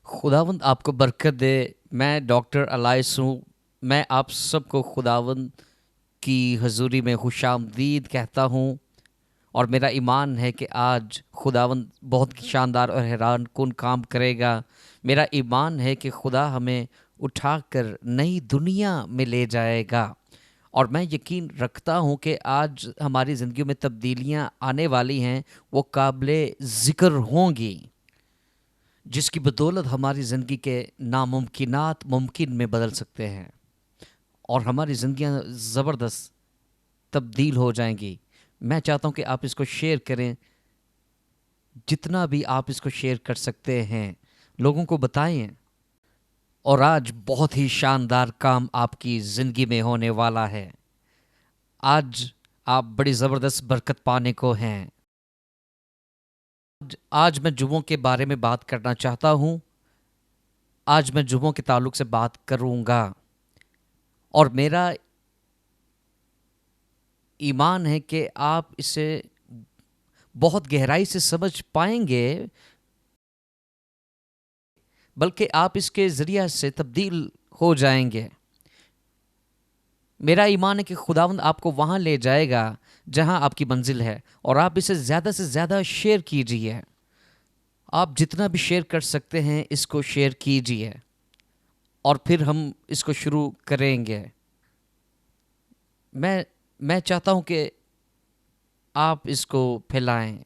खुदावंद आपको बरकत दे। मैं डॉक्टर अलाइस हूँ। मैं आप सबको खुदावंद की हजूरी में खुशामदीद कहता हूँ। और मेरा ईमान है कि आज खुदावंद बहुत शानदार और हैरान कुन काम करेगा। मेरा ईमान है कि खुदा हमें उठाकर नई दुनिया में ले जाएगा। और मैं यकीन रखता हूँ कि आज हमारी ज़िंदगी में तब्दीलियाँ आने वाली हैं, वो काबिले ज़िक्र होंगी, जिसकी बदौलत हमारी ज़िंदगी के नामुमकिनात मुमकिन में बदल सकते हैं और हमारी ज़िंदगियाँ ज़बरदस्त तब्दील हो जाएंगी। मैं चाहता हूँ कि आप इसको शेयर करें, जितना भी आप इसको शेयर कर सकते हैं लोगों को बताएं। और आज बहुत ही शानदार काम आपकी ज़िंदगी में होने वाला है। आज आप बड़ी ज़बरदस्त बरकत पाने को हैं। आज मैं जुबों के बारे में बात करना चाहता हूँ। आज मैं जुबों के ताल्लुक से बात करूँगा और मेरा ईमान है कि आप इसे बहुत गहराई से समझ पाएंगे, बल्कि आप इसके ज़रिया से तब्दील हो जाएंगे। मेरा ईमान है कि खुदावंद आपको वहाँ ले जाएगा जहाँ आपकी मंजिल है, और आप इसे ज़्यादा से ज़्यादा शेयर कीजिए। आप जितना भी शेयर कर सकते हैं इसको शेयर कीजिए और फिर हम इसको शुरू करेंगे। मैं मैं चाहता हूँ कि आप इसको फैलाएं।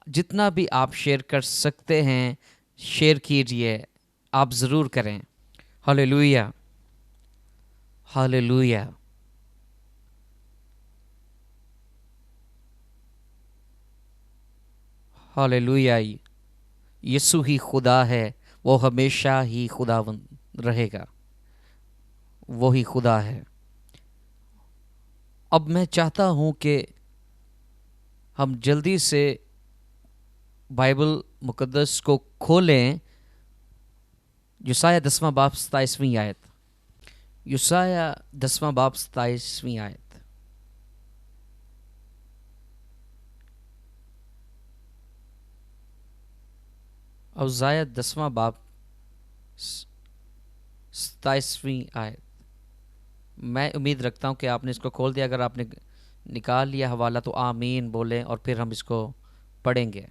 जितना भी आप शेयर कर सकते हैं शेयर कीजिए, आप ज़रूर करें। Hallelujah, hallelujah, hallelujah. यीशु ही खुदा है, वो हमेशा ही खुदावंद रहेगा, वो ही खुदा है। अब मैं चाहता हूँ कि हम जल्दी से बाइबल मुकद्दस को खोलें। यूसाया 10वां बाब 27वीं आयत। यूसाया 10वां बाब 27वीं आयत। औज़ाया 10वां बाब 27वीं आयत। मैं उम्मीद रखता हूँ कि आपने इसको खोल दिया। अगर आपने निकाल लिया हवाला तो आमीन बोलें और फिर हम इसको पढ़ेंगे।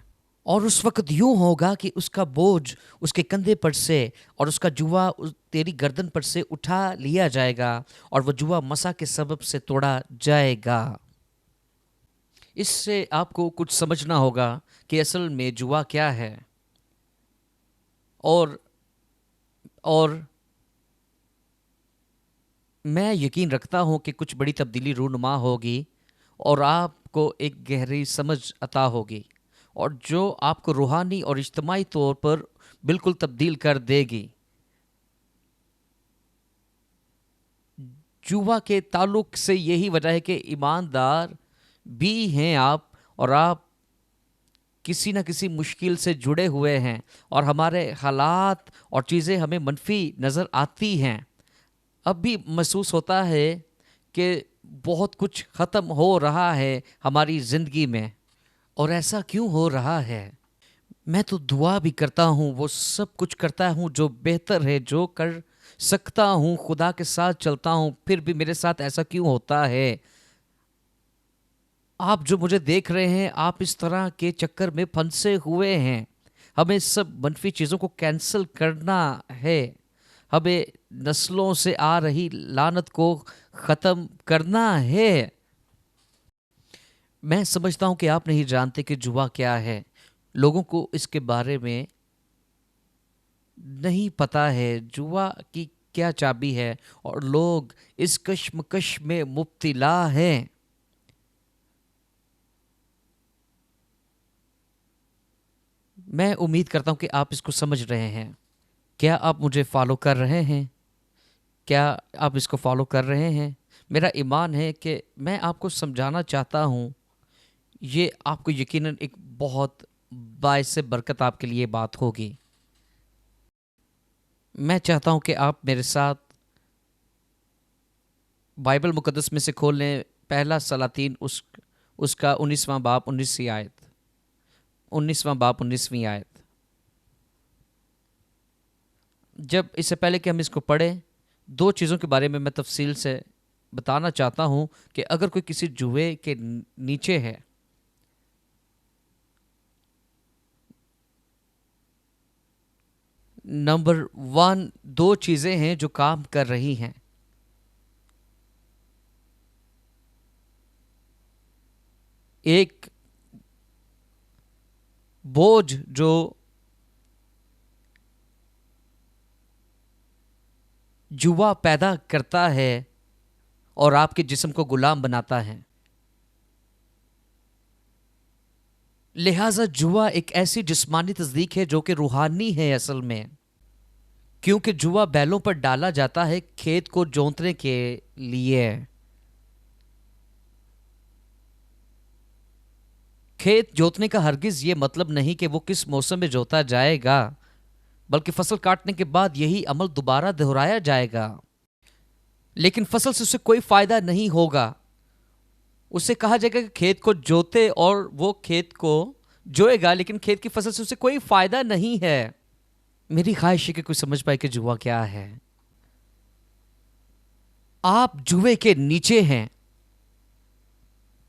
और उस वक्त यूं होगा कि उसका बोझ उसके कंधे पर से और उसका जुआ तेरी गर्दन पर से उठा लिया जाएगा, और वह जुआ मसा के सबब से तोड़ा जाएगा। इससे आपको कुछ समझना होगा कि असल में जुआ क्या है। और और मैं यकीन रखता हूं कि कुछ बड़ी तब्दीली रूनुमा होगी और आपको एक गहरी समझ अता होगी, और जो आपको रूहानी और इज्तमाही तौर पर बिल्कुल तब्दील कर देगी। जुआ के ताल्लुक से यही वजह है कि ईमानदार भी हैं आप, और आप किसी न किसी मुश्किल से जुड़े हुए हैं और हमारे हालात और चीज़ें हमें मनफी नज़र आती हैं। अब भी महसूस होता है कि बहुत कुछ ख़त्म हो रहा है हमारी ज़िंदगी में। और ऐसा क्यों हो रहा है? मैं तो दुआ भी करता हूँ, वो सब कुछ करता हूँ जो बेहतर है, जो कर सकता हूँ, खुदा के साथ चलता हूँ, फिर भी मेरे साथ ऐसा क्यों होता है? आप जो मुझे देख रहे हैं, आप इस तरह के चक्कर में फंसे हुए हैं। हमें सब मनफी चीज़ों को कैंसिल करना है। हमें नस्लों से आ रही लानत को ख़त्म करना है। मैं समझता हूँ कि आप नहीं जानते कि जुआ क्या है। लोगों को इसके बारे में नहीं पता है जुआ की क्या चाबी है, और लोग इस कश्मकश में मुब्तला हैं। मैं उम्मीद करता हूँ कि आप इसको समझ रहे हैं। क्या आप मुझे फॉलो कर रहे हैं? क्या आप इसको फॉलो कर रहे हैं? मेरा ईमान है कि मैं आपको समझाना चाहता हूँ। ये आपको यकीनन एक बहुत बाइस बरकत आपके लिए बात होगी। मैं चाहता हूँ कि आप मेरे साथ बाइबल मुकद्दस में से खोल लें पहला सलातीन उसका 19वां बाब 19वीं आयत। 19वां बाब 19वीं आयत। जब इससे पहले कि हम इसको पढ़ें, दो चीज़ों के बारे में मैं तफसील से बताना चाहता हूं कि अगर कोई किसी जुए के नीचे है, नंबर वन, दो चीज़ें हैं जो काम कर रही हैं। एक बोझ जो जुआ पैदा करता है और आपके जिस्म को गुलाम बनाता है। लिहाजा जुआ एक ऐसी जिस्मानी तस्दीक है जो कि रूहानी है असल में, क्योंकि जुआ बैलों पर डाला जाता है खेत को जोतने के लिए। खेत जोतने का हरगिज ये मतलब नहीं कि वो किस मौसम में जोता जाएगा, बल्कि फसल काटने के बाद यही अमल दोबारा दोहराया जाएगा। लेकिन फसल से उसे कोई फायदा नहीं होगा। उसे कहा जाएगा कि खेत को जोते और वो खेत को जोएगा, लेकिन खेत की फसल से उसे कोई फायदा नहीं है। मेरी ख्वाहिश है कि कोई समझ पाए कि जुआ क्या है। आप जुए के नीचे हैं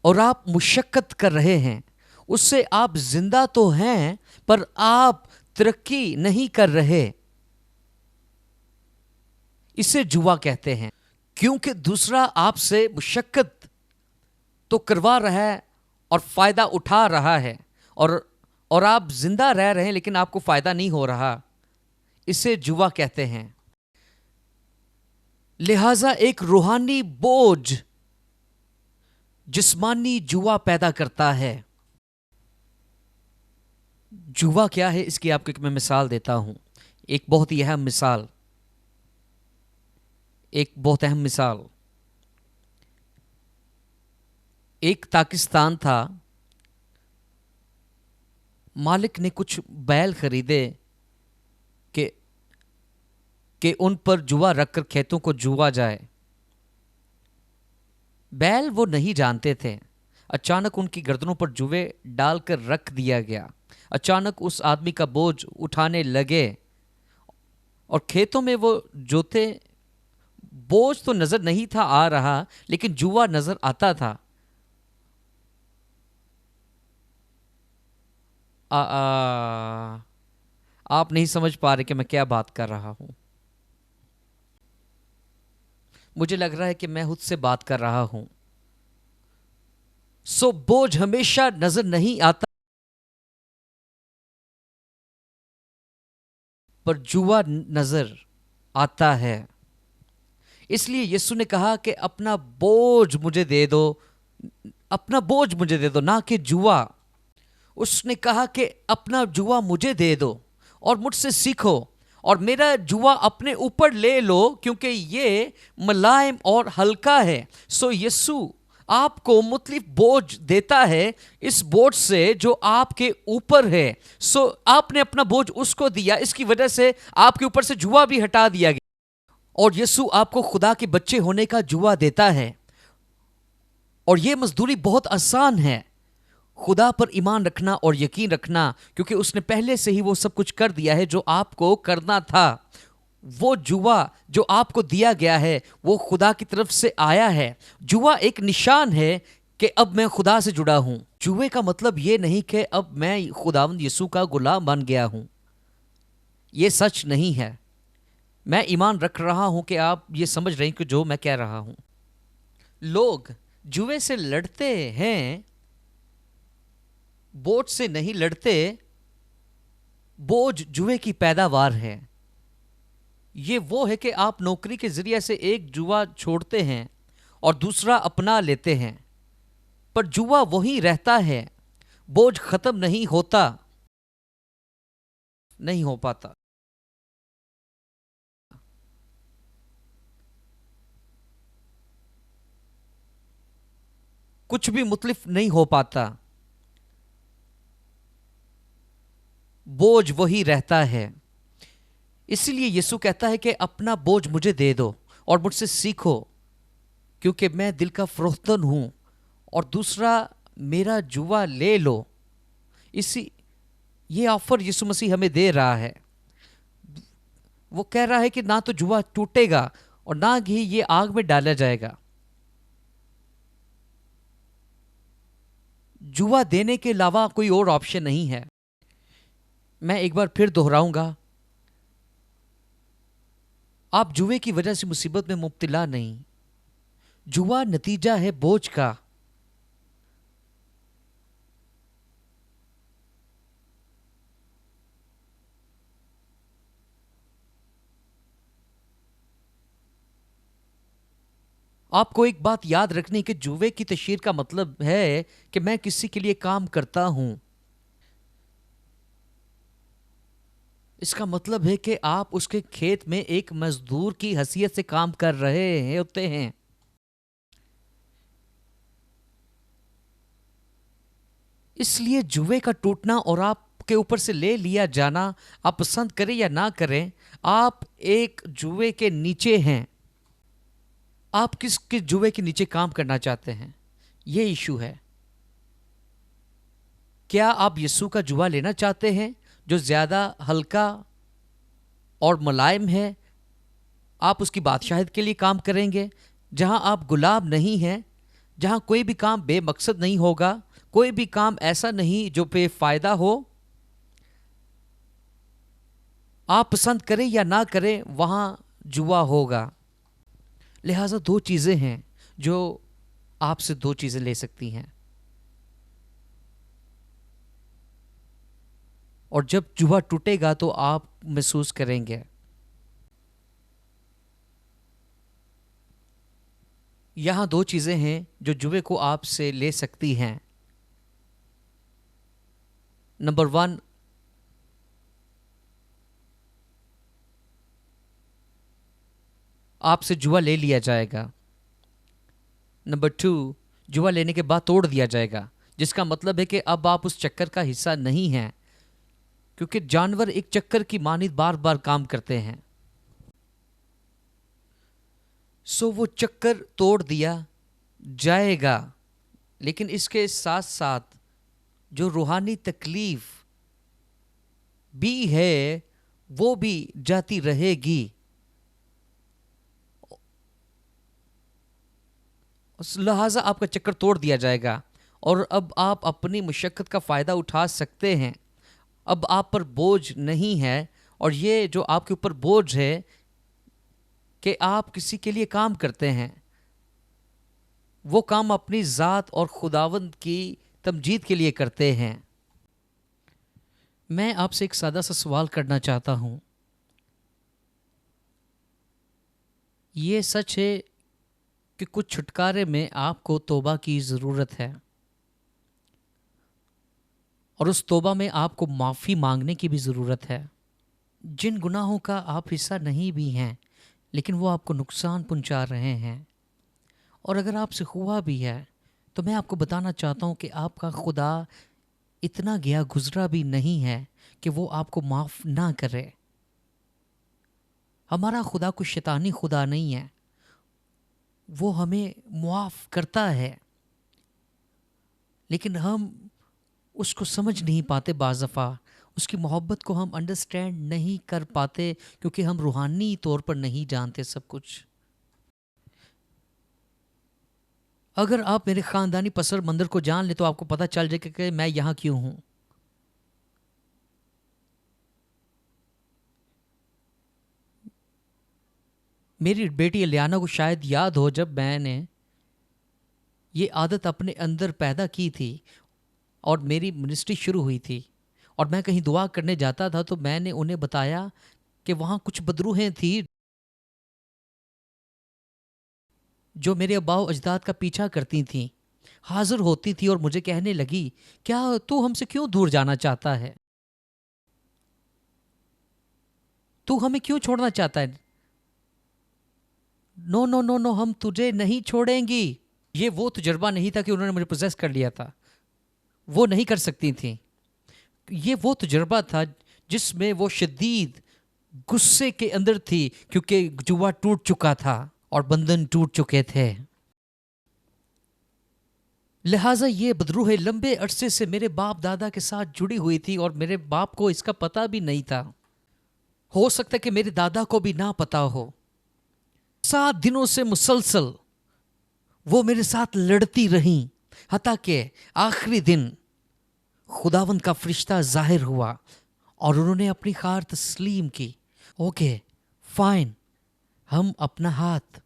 और आप मुशक्कत कर रहे हैं। उससे आप जिंदा तो हैं पर आप तरक्की नहीं कर रहे। इसे जुआ कहते हैं, क्योंकि दूसरा आपसे मुशक्कत तो करवा रहा है और फायदा उठा रहा है, और आप जिंदा रह रहे हैं लेकिन आपको फायदा नहीं हो रहा। इसे जुआ कहते हैं। लिहाजा एक रूहानी बोझ जिस्मानी जुआ पैदा करता है। जुआ क्या है इसकी आपको एक मैं मिसाल देता हूं, एक बहुत ही अहम मिसाल, एक बहुत अहम मिसाल। एक पाकिस्तान था, मालिक ने कुछ बैल खरीदे कि उन पर जुआ रखकर खेतों को जुआ जाए। बैल वो नहीं जानते थे। अचानक उनकी गर्दनों पर जुए डालकर रख दिया गया। अचानक उस आदमी का बोझ उठाने लगे और खेतों में वो जोते। बोझ तो नजर नहीं था आ रहा, लेकिन जुआ नजर आता था। आप नहीं समझ पा रहे कि मैं क्या बात कर रहा हूं। मुझे लग रहा है कि मैं खुद से बात कर रहा हूं। सो बोझ हमेशा नजर नहीं आता, पर जुआ नजर आता है। इसलिए यीशु ने कहा कि अपना बोझ मुझे दे दो, अपना बोझ मुझे दे दो, ना कि जुआ। उसने कहा कि अपना जुआ मुझे दे दो और मुझसे सीखो और मेरा जुआ अपने ऊपर ले लो, क्योंकि ये मुलायम और हल्का है। सो यीशु आपको मुख्तलिफ बोझ देता है, इस बोझ से जो आपके ऊपर है। सो आपने अपना बोझ उसको दिया, इसकी वजह से आपके ऊपर से जुआ भी हटा दिया गया। और यीशु आपको खुदा के बच्चे होने का जुआ देता है, और यह मजदूरी बहुत आसान है। खुदा पर ईमान रखना और यकीन रखना, क्योंकि उसने पहले से ही वो सब कुछ कर दिया है जो आपको करना था। वो जुआ जो आपको दिया गया है वो खुदा की तरफ से आया है। जुआ एक निशान है कि अब मैं खुदा से जुड़ा हूं। जुए का मतलब ये नहीं कि अब मैं खुदावंद यीशु का गुलाम बन गया हूं। ये सच नहीं है। मैं ईमान रख रहा हूं कि आप ये समझ रहे हैं कि जो मैं कह रहा हूं। लोग जुए से लड़ते हैं, बोझ से नहीं लड़ते। बोझ जुए की पैदावार है। ये वो है कि आप नौकरी के जरिए से एक जुआ छोड़ते हैं और दूसरा अपना लेते हैं, पर जुआ वही रहता है। बोझ खत्म नहीं होता, नहीं हो पाता। कुछ भी मुख्तलिफ नहीं हो पाता। बोझ वही रहता है। इसलिए यीशु कहता है कि अपना बोझ मुझे दे दो और मुझसे सीखो, क्योंकि मैं दिल का फरोख्तन हूं। और दूसरा, मेरा जुआ ले लो। इसी ये ऑफर यीशु मसीह हमें दे रहा है। वो कह रहा है कि ना तो जुआ टूटेगा और ना ही ये आग में डाला जाएगा। जुआ देने के अलावा कोई और ऑप्शन नहीं है। मैं एक बार फिर दोहराऊंगा, आप जुए की वजह से मुसीबत में मुब्तला नहीं। जुआ नतीजा है बोझ का। आपको एक बात याद रखनी कि जुए की तशहीर का मतलब है कि मैं किसी के लिए काम करता हूं। इसका मतलब है कि आप उसके खेत में एक मजदूर की हैसियत से काम कर रहे होते हैं। इसलिए जुए का टूटना और आपके ऊपर से ले लिया जाना, आप पसंद करें या ना करें, आप एक जुए के नीचे हैं। आप किस जुए के नीचे काम करना चाहते हैं, ये इशू है। क्या आप यीशु का जुआ लेना चाहते हैं जो ज्यादा हल्का और मुलायम है? आप उसकी बादशाहत के लिए काम करेंगे, जहां आप गुलाम नहीं हैं, जहां कोई भी काम बेमकसद नहीं होगा, कोई भी काम ऐसा नहीं जो बेफायदा हो। आप पसंद करें या ना करें, वहां जुआ होगा। लिहाजा दो चीजें हैं जो आपसे दो चीजें ले सकती हैं, और जब जुआ टूटेगा तो आप महसूस करेंगे। यहां दो चीजें हैं जो जुए को आपसे ले सकती हैं। नंबर वन, आपसे जुआ ले लिया जाएगा। नंबर टू, जुआ लेने के बाद तोड़ दिया जाएगा, जिसका मतलब है कि अब आप उस चक्कर का हिस्सा नहीं हैं, क्योंकि जानवर एक चक्कर की मानिंद बार बार काम करते हैं। सो वो चक्कर तोड़ दिया जाएगा, लेकिन इसके साथ साथ जो रूहानी तकलीफ भी है वो भी जाती रहेगी। लिहाजा आपका चक्कर तोड़ दिया जाएगा और अब आप अपनी मुशक्कत का फ़ायदा उठा सकते हैं। अब आप पर बोझ नहीं है, और ये जो आपके ऊपर बोझ है कि आप किसी के लिए काम करते हैं, वो काम अपनी ज़ात और खुदावंद की तमजीद के लिए करते हैं। मैं आपसे एक सादा सा सवाल करना चाहता हूँ। ये सच है कि कुछ छुटकारे में आपको तौबा की ज़रूरत है, और उस तौबा में आपको माफ़ी मांगने की भी ज़रूरत है। जिन गुनाहों का आप हिस्सा नहीं भी हैं, लेकिन वो आपको नुकसान पहुंचा रहे हैं, और अगर आपसे हुआ भी है तो मैं आपको बताना चाहता हूं कि आपका खुदा इतना गया गुजरा भी नहीं है कि वो आपको माफ़ ना करे। हमारा खुदा कोई शैतानी खुदा नहीं है, वो हमें मुआफ़ करता है, लेकिन हम उसको समझ नहीं पाते। बाज़ दफ़ा उसकी मोहब्बत को हम अंडरस्टैंड नहीं कर पाते, क्योंकि हम रूहानी तौर पर नहीं जानते सब कुछ। अगर आप मेरे ख़ानदानी पसर मंदिर को जान ले तो आपको पता चल जाएगा कि मैं यहाँ क्यों हूँ। मेरी बेटी अलियाना को शायद याद हो, जब मैंने ये आदत अपने अंदर पैदा की थी और मेरी मिनिस्ट्री शुरू हुई थी, और मैं कहीं दुआ करने जाता था, तो मैंने उन्हें बताया कि वहाँ कुछ बदरूहें थी जो मेरे अब्बाओ अजदाद का पीछा करती थीं, हाजिर होती थी और मुझे कहने लगी, क्या तू हमसे क्यों दूर जाना चाहता है? तू हमें क्यों छोड़ना चाहता है? नो नो नो नो, हम तुझे नहीं छोड़ेंगी। ये वो तजुर्बा नहीं था कि उन्होंने मुझे पोजेस कर लिया था, वो नहीं कर सकती थी। ये वो तजुर्बा था जिसमें वो शदीद गुस्से के अंदर थी, क्योंकि जुआ टूट चुका था और बंधन टूट चुके थे। लिहाजा ये बदरूह लंबे अरसे से मेरे बाप दादा के साथ जुड़ी हुई थी, और मेरे बाप को इसका पता भी नहीं था। हो सकता है कि मेरे दादा को भी ना पता हो। 7 दिनों से मुसलसल वो मेरे साथ लड़ती रहीं, हता कि आखिरी दिन खुदावंद का फरिश्ता जाहिर हुआ और उन्होंने अपनी हार तस्लीम की। ओके, फाइन, हम अपना हाथ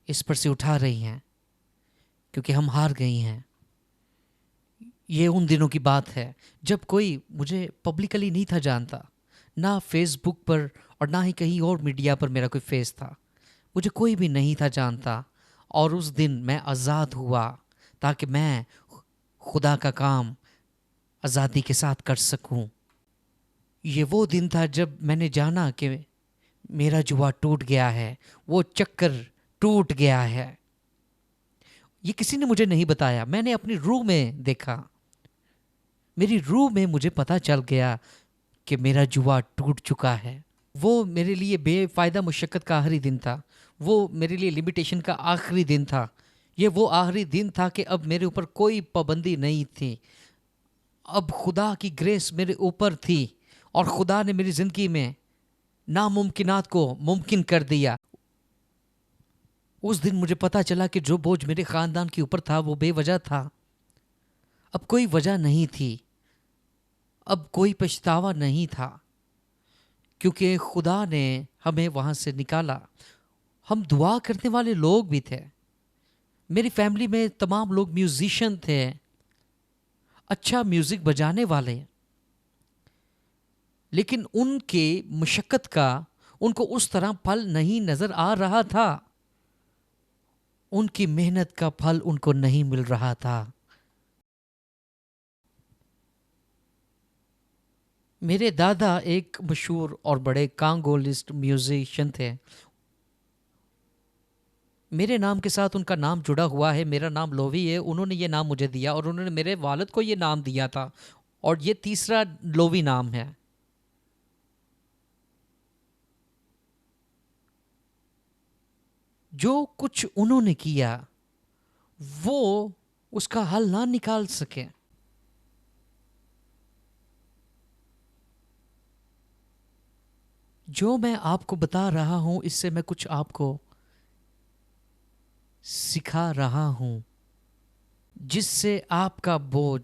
इस पर से उठा रही हैं क्योंकि हम हार गई हैं। ये उन दिनों की बात है जब कोई मुझे पब्लिकली नहीं था जानता, ना फेसबुक पर और ना ही कहीं और मीडिया पर मेरा कोई फेस था। मुझे कोई भी नहीं था जानता और उस दिन मैं आज़ाद हुआ ताकि मैं खुदा का काम आज़ादी के साथ कर सकूं। ये वो दिन था जब मैंने जाना कि मेरा जुआ टूट गया है, वो चक्कर टूट गया है। ये किसी ने मुझे नहीं बताया, मैंने अपनी रूह में देखा। मेरी रूह में मुझे पता चल गया कि मेरा जुआ टूट चुका है। वो मेरे लिए बेफ़ायदा मुशक्क़त का आखिरी दिन था। वो मेरे लिए लिमिटेशन का आखिरी दिन था। ये वो आखिरी दिन था कि अब मेरे ऊपर कोई पाबंदी नहीं थी। अब खुदा की ग्रेस मेरे ऊपर थी और खुदा ने मेरी ज़िंदगी में नामुमकिनात को मुमकिन कर दिया। उस दिन मुझे पता चला कि जो बोझ मेरे ख़ानदान के ऊपर था वो बेवजह था। अब कोई वजह नहीं थी, अब कोई पछतावा नहीं था, क्योंकि खुदा ने हमें वहाँ से निकाला। हम दुआ करने वाले लोग भी थे। मेरी फैमिली में तमाम लोग म्यूजिशियन थे, अच्छा म्यूज़िक बजाने वाले, लेकिन उनके मशक्क़त का उनको उस तरह फल नहीं नज़र आ रहा था। उनकी मेहनत का फल उनको नहीं मिल रहा था। मेरे दादा एक मशहूर और बड़े कांगोलिस्ट म्यूजिशियन थे। मेरे नाम के साथ उनका नाम जुड़ा हुआ है। मेरा नाम लोवी है, उन्होंने ये नाम मुझे दिया और उन्होंने मेरे वालिद को ये नाम दिया था और ये तीसरा लोवी नाम है। जो कुछ उन्होंने किया वो उसका हल ना निकाल सके। जो मैं आपको बता रहा हूं इससे मैं कुछ आपको सिखा रहा हूं जिससे आपका बोझ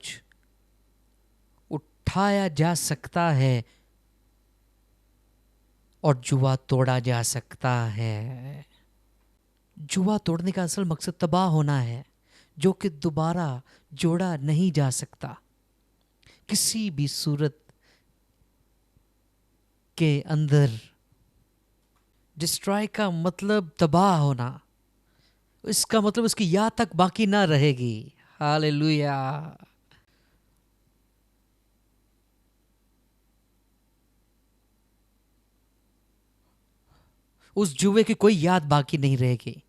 उठाया जा सकता है और जुआ तोड़ा जा सकता है। जुआ तोड़ने का असल मकसद तबाह होना है, जो कि दोबारा जोड़ा नहीं जा सकता किसी भी सूरत के अंदर। डिस्ट्रॉय का मतलब तबाह होना, इसका मतलब उसकी याद तक बाकी ना रहेगी। हालेलुया। उस जुए की कोई याद बाकी नहीं रहेगी।